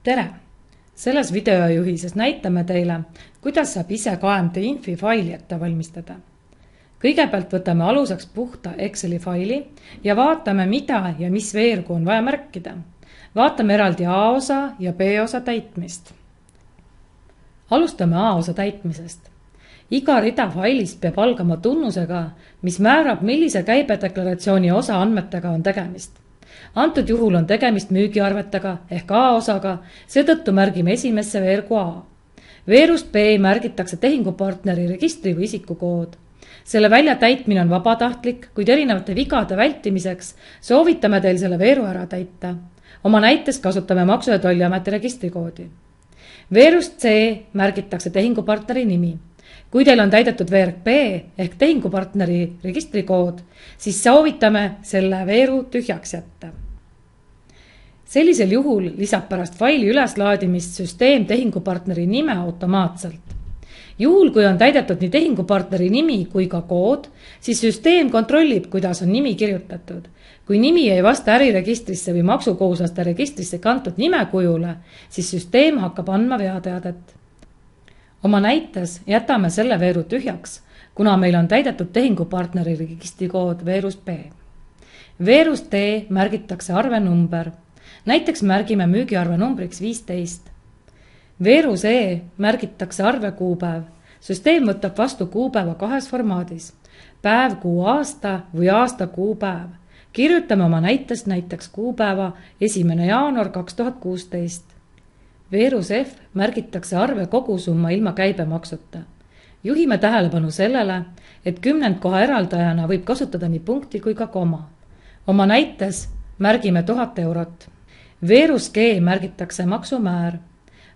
Tere! Selles videojuhises näitame teile, kuidas saab ise KMT Infi faili ette valmistada. Kõigepealt võtame aluseks puhta Exceli faili ja vaatame, mida ja mis veergu on vaja märkida. Vaatame eraldi A-osa ja B-osa täitmist. Alustame A-osa täitmisest. Iga rida failis peab algama tunnusega, mis määrab, millise käibedeklaratsiooni osa andmetega on tegemist. Antud juhul on tegemist müügiarvetega ehk A-osaga, seetõttu märgime esimesse veergu A. Veerust B märgitakse tehingupartneri registri või isikukood. Selle välja täitmine on vabatahtlik, kuid erinevate vigade vältimiseks soovitame teil selle veeru ära täita. Oma näites kasutame Maksu- ja Tolliameti registrikoodi. Veerust C märgitakse tehingupartneri nimi. Kui teil on täidetud veerg B ehk tehingupartneri registrikood, siis soovitame selle veeru tühjaks jätta. Sellisel juhul lisab pärast faili üleslaadimist süsteem tehingupartneri nime automaatselt. Juhul, kui on täidetud nii tehingupartneri nimi kui ka kood, siis süsteem kontrollib, kuidas on nimi kirjutatud. Kui nimi ei vasta äriregistrisse või maksukohuslaste registrisse kantud nimekujule, siis süsteem hakkab andma veateadet. Oma näites jätame selle veeru tühjaks, kuna meil on täidetud tehingupartneri registrikood veerust B. Veerust D märgitakse arvenumber. Näiteks märgime müügiarve numbriks 15. Veerus E märgitakse arve kuupäev. Süsteem võtab vastu kuupäeva kahes formaadis. Päev, kuu, aasta või aasta, kuupäev. Kirjutame oma näiteks kuupäeva 1. jaanuar 2016. Veerus F märgitakse arve kogusumma ilma käibemaksuta. Juhime tähelepanu sellele, et kümnendkoha eraldajana võib kasutada nii punkti kui ka koma. Oma näites märgime 1000 eurot. Veerus G märgitakse maksumäär.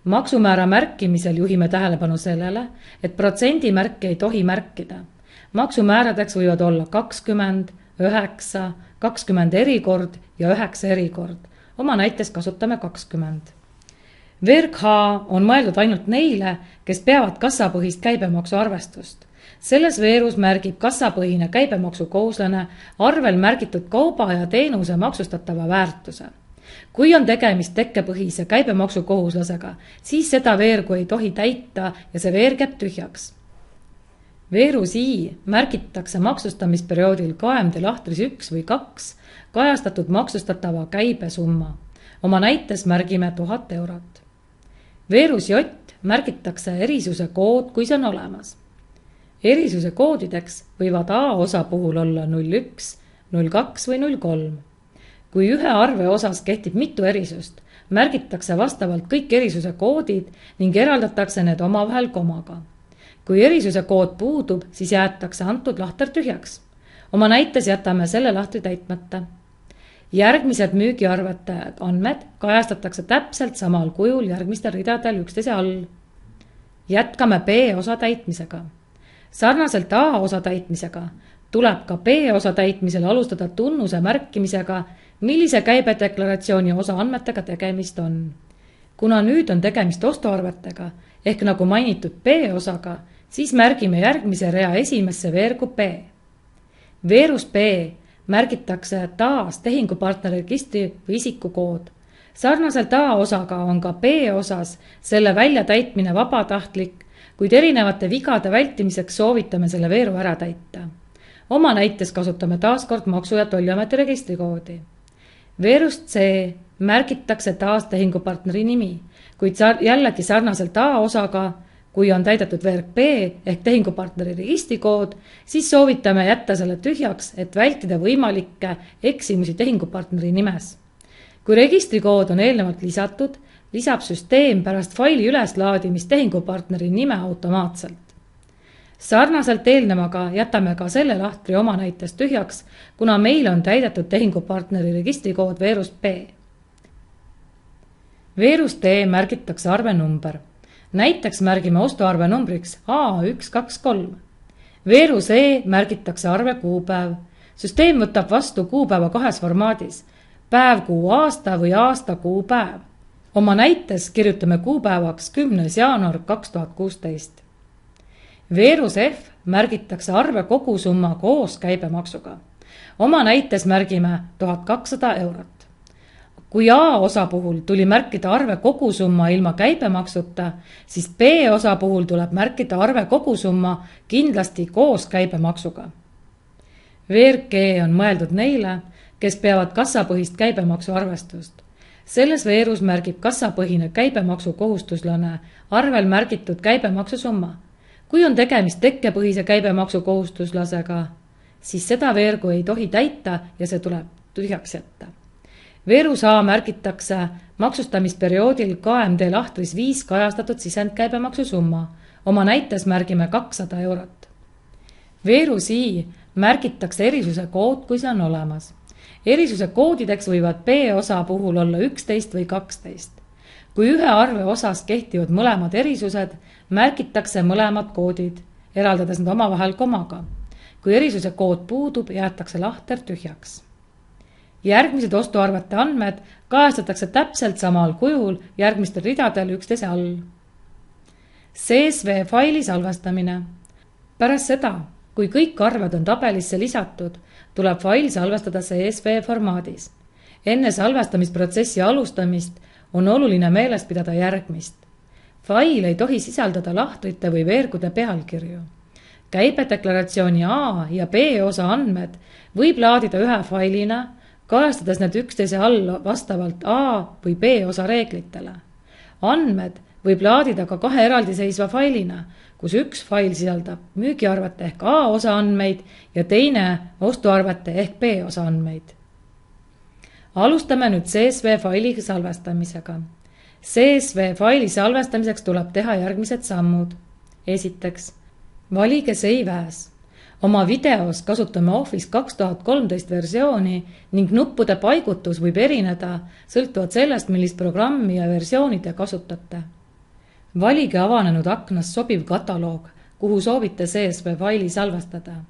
Maksumäära märkimisel juhime tähelepanu sellele, et protsendimärki ei tohi märkida. Maksumääradeks võivad olla 20, 9, 20 erikord ja 9 erikord. Oma näites kasutame 20. Veerg H on mõeldud ainult neile, kes peavad kassapõhist käibemaksu arvestust. Selles veerus märgib kassapõhine käibemaksukohuslane arvel märgitud kauba ja teenuse maksustatava väärtuse. Kui on tegemist tekkepõhise käibemaksukohuslasega, siis seda veergu ei tohi täita ja see veerg jääb tühjaks. Veerus I märgitakse maksustamisperioodil KMT lahtris 1 või 2 kajastatud maksustatava käibesumma. Oma näites märgime 1000 eurot. Veerus J märgitakse erisuse kood, kui see on olemas. Erisuse koodideks võivad A-osa puhul olla 01, 02 või 03. Kui ühe arve osas kehtib mitu erisust, märgitakse vastavalt kõik erisuse koodid ning eraldatakse need omavahel komaga. Kui erisuse kood puudub, siis jäetakse antud lahter tühjaks. Oma näites jätame selle lahtri täitmata. Järgmised müügiarvete andmed kajastatakse täpselt samal kujul järgmistel ridadel üksteise all. Jätkame B-osa täitmisega. Sarnaselt A-osa täitmisega tuleb ka B-osa täitmisel alustada tunnuse märkimisega, millise käibedeklaratsiooni osa andmetega tegemist on. Kuna nüüd on tegemist ostuarvetega ehk nagu mainitud B-osaga, siis märgime järgmise rea esimesse veergu B. Veerus B märgitakse taas tehingupartneri registri või isikukood. Sarnaselt A-osaga on ka B-osas selle välja täitmine vabatahtlik, kuid erinevate vigade vältimiseks soovitame selle veeru ära täita. Oma näites kasutame taaskord Maksu- ja Tolliameti registrikoodi. Veerust C märgitakse taas tehingupartneri nimi, kuid jällegi sarnaselt A-osaga, kui on täidetud veerg B ehk tehingupartneri registrikood, siis soovitame jätta selle tühjaks, et vältida võimalikke eksimusi tehingupartneri nimes. Kui registrikood on eelnevalt lisatud, lisab süsteem pärast faili üleslaadimist tehingupartneri nime automaatselt. Sarnaselt eelnevaga jätame ka selle lahtri oma näites tühjaks, kuna meil on täidetud tehingupartneri registrikood veerust B. Veerust D märgitakse arvenumber. Näiteks märgime ostuarve numbriks A123. Veerus E märgitakse arve kuupäev. Süsteem võtab vastu kuupäeva kahes formaadis. Päev, kuu, aasta või aasta, kuupäev. Oma näites kirjutame kuupäevaks 10. jaanuar 2016. Veerus F märgitakse arve kogusumma koos käibemaksuga. Oma näites märgime 1200 eurot. Kui A osa puhul tuli märkida arve kogusumma ilma käibemaksuta, siis B osa puhul tuleb märkida arve kogusumma kindlasti koos käibemaksuga. VRG on mõeldud neile, kes peavad kassapõhist käibemaksu arvestust. Selles veerus märgib kassapõhine käibemaksukohustuslane arvel märgitud käibemaksusumma. Kui on tegemist tekkepõhise käibemaksukohustuslasega, siis seda veergu ei tohi täita ja see tuleb tühjaks jätta. Veerus A märgitakse maksustamisperioodil KMD lahtris 5 kajastatud sisendkäibemaksusumma. Oma näites märgime 200 eurot. Veerus I märgitakse erisuse kood, kui see on olemas. Erisuse koodideks võivad B osa puhul olla 11 või 12. Kui ühe arve osas kehtivad mõlemad erisused, märgitakse mõlemad koodid, eraldades need omavahel komaga. Kui erisuse kood puudub, jäetakse lahter tühjaks. Järgmised ostuarvete andmed kajastatakse täpselt samal kujul järgmistel ridadel üksteise all. CSV faili salvestamine. Pärast seda, kui kõik arved on tabelisse lisatud, tuleb fail salvestada CSV formaadis. Enne salvestamisprotsessi alustamist on oluline meeles pidada järgmist. Fail ei tohi sisaldada lahtrite või veergude pealkirju. Käibedeklaratsiooni A ja B osa andmed võib laadida ühe failina, kajastades need üksteise all vastavalt A või B osa reeglitele. Andmed võib laadida ka 2 eraldiseisva failina, kus üks fail sisaldab müügiarvete ehk A osa andmeid ja teine ostuarvete ehk B osa andmeid. Alustame nüüd CSV faili salvestamisega. CSV faili salvestamiseks tuleb teha järgmised sammud. Esiteks, valige Save As. Oma videos kasutame Office 2013 versiooni ning nuppude paigutus võib erineda, sõltuvalt sellest, millist programmi ja versiooni te kasutate. Valige avanenud aknas sobiv kataloog, kuhu soovite CSV faili salvestada.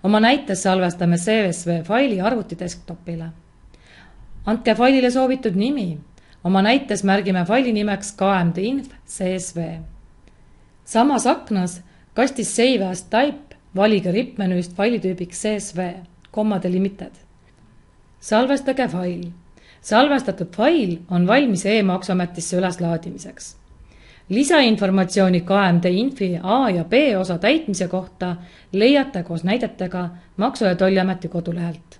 Oma näites salvestame CSV faili arvuti desktopile. Andke failile soovitud nimi. Oma näites märgime faili nimeks KMD Inf CSV. Samas aknas kastis Save As Type valige rippmenüüst failitüübiks CSV, delimited. Salvestage fail. Salvestatud fail on valmis e-maksuametisse üleslaadimiseks. Lisainformatsiooni KMD Infi A ja B osa täitmise kohta leiate koos näidetega Maksu- ja Tolliameti kodulehelt.